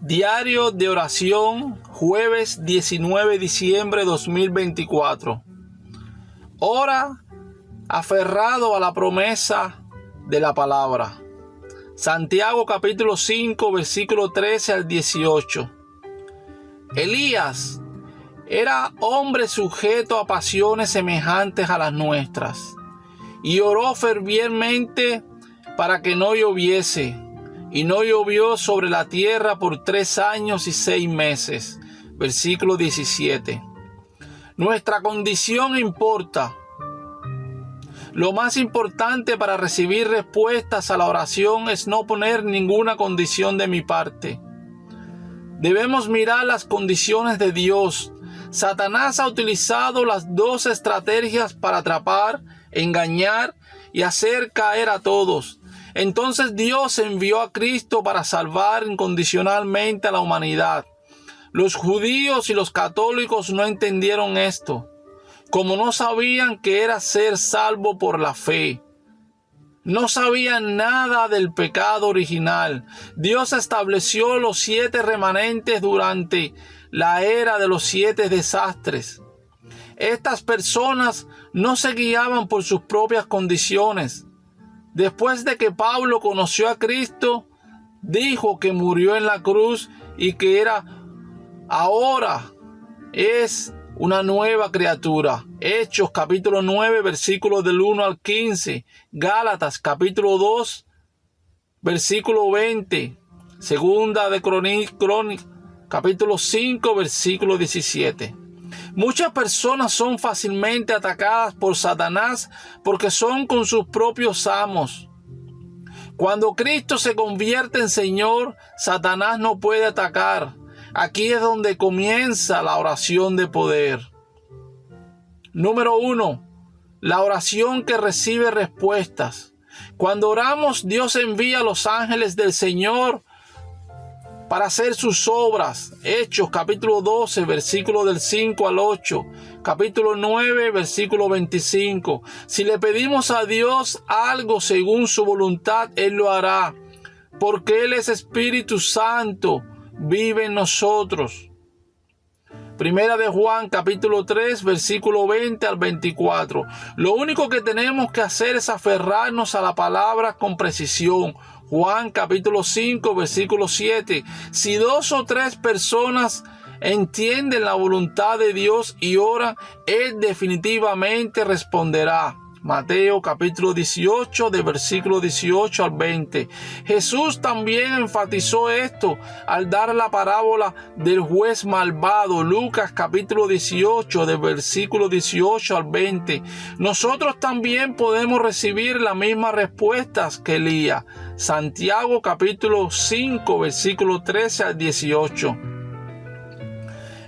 Diario de oración, jueves 19 de diciembre 2024. Ora aferrado a la promesa de la palabra. Santiago capítulo 5, versículo 13 al 18. Elías era hombre sujeto a pasiones semejantes a las nuestras, y oró fervientemente para que no lloviese. Y no llovió sobre la tierra por 3 años y 6 meses. Versículo 17. Nuestra condición importa. Lo más importante para recibir respuestas a la oración es no poner ninguna condición de mi parte. Debemos mirar las condiciones de Dios. Satanás ha utilizado las 2 estrategias para atrapar, engañar y hacer caer a todos. Entonces Dios envió a Cristo para salvar incondicionalmente a la humanidad. Los judíos y los católicos no entendieron esto, como no sabían que era ser salvo por la fe. No sabían nada del pecado original. Dios estableció los 7 remanentes durante la era de los 7 desastres. Estas personas no se guiaban por sus propias condiciones. Después de que Pablo conoció a Cristo, dijo que murió en la cruz y que ahora es una nueva criatura. Hechos capítulo 9, versículos del 1 al 15. Gálatas capítulo 2, versículo 20. Segunda de Crónicas capítulo 5, versículo 17. Muchas personas son fácilmente atacadas por Satanás porque son con sus propios amos. Cuando Cristo se convierte en Señor, Satanás no puede atacar. Aquí es donde comienza la oración de poder. Número 1. La oración que recibe respuestas. Cuando oramos, Dios envía a los ángeles del Señor para hacer sus obras. Hechos capítulo 12, versículo del 5 al 8. Capítulo 9, versículo 25. Si le pedimos a Dios algo según su voluntad, Él lo hará, porque Él es Espíritu Santo, vive en nosotros. Primera de Juan capítulo 3, versículo 20 al 24. Lo único que tenemos que hacer es aferrarnos a la palabra con precisión. Juan capítulo 5, versículo 7. Si 2 o 3 personas entienden la voluntad de Dios y oran, Él definitivamente responderá. Mateo capítulo 18, de versículo 18 al 20. Jesús también enfatizó esto al dar la parábola del juez malvado. Lucas capítulo 18, de versículo 18 al 20. Nosotros también podemos recibir las mismas respuestas que Elías. Santiago capítulo 5, versículo 13 al 18.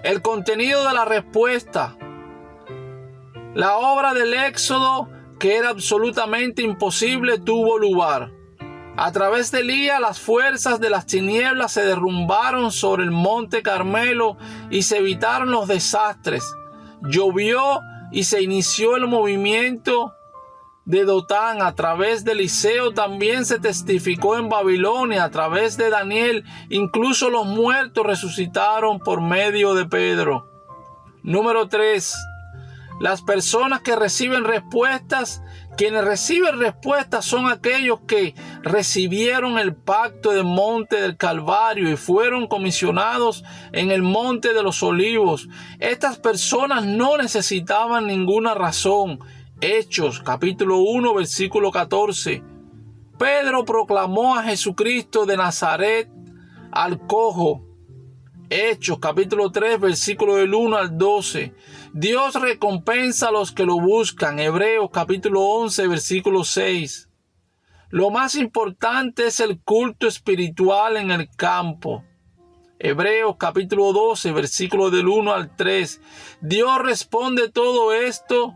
El contenido de la respuesta. La obra del Éxodo, que era absolutamente imposible, tuvo lugar. A través de Elías, las fuerzas de las tinieblas se derrumbaron sobre el monte Carmelo y se evitaron los desastres. Llovió y se inició el movimiento de Dotán. A través de Eliseo también se testificó en Babilonia. A través de Daniel, incluso los muertos resucitaron por medio de Pedro. Número 3. Las personas que reciben respuestas, quienes reciben respuestas son aquellos que recibieron el pacto del monte del Calvario y fueron comisionados en el monte de los Olivos. Estas personas no necesitaban ninguna razón. Hechos capítulo 1, versículo 14. Pedro proclamó a Jesucristo de Nazaret al cojo. Hechos capítulo 3, versículo del 1 al 12. Dios recompensa a los que lo buscan. Hebreos capítulo 11, versículo 6. Lo más importante es el culto espiritual en el campo. Hebreos capítulo 12, versículo del 1 al 3. Dios responde todo esto.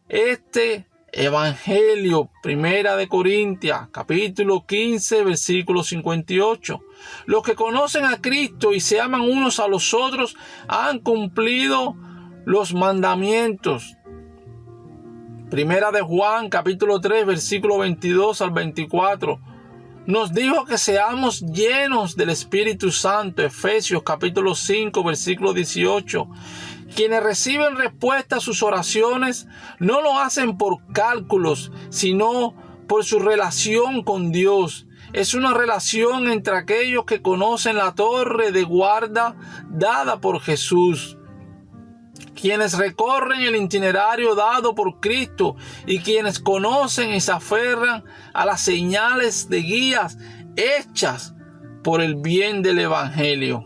Este Evangelio, Primera de Corintios, capítulo 15, versículo 58. Los que conocen a Cristo y se aman unos a los otros han cumplido los mandamientos. Primera de Juan, capítulo 3, versículo 22 al 24. nos dijo que seamos llenos del Espíritu Santo. Efesios capítulo 5, versículo 18. Quienes reciben respuesta a sus oraciones no lo hacen por cálculos, sino por su relación con Dios. Es una relación entre aquellos que conocen la torre de guarda dada por Jesús, quienes recorren el itinerario dado por Cristo y quienes conocen y se aferran a las señales de guías hechas por el bien del Evangelio.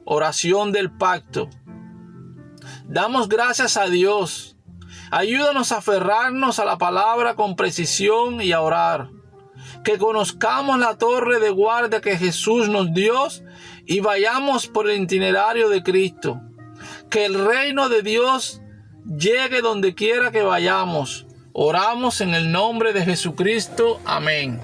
Oración del pacto. Damos gracias a Dios. Ayúdanos a aferrarnos a la palabra con precisión y a orar. Que conozcamos la torre de guardia que Jesús nos dio y vayamos por el itinerario de Cristo. Que el reino de Dios llegue donde quiera que vayamos. Oramos en el nombre de Jesucristo. Amén.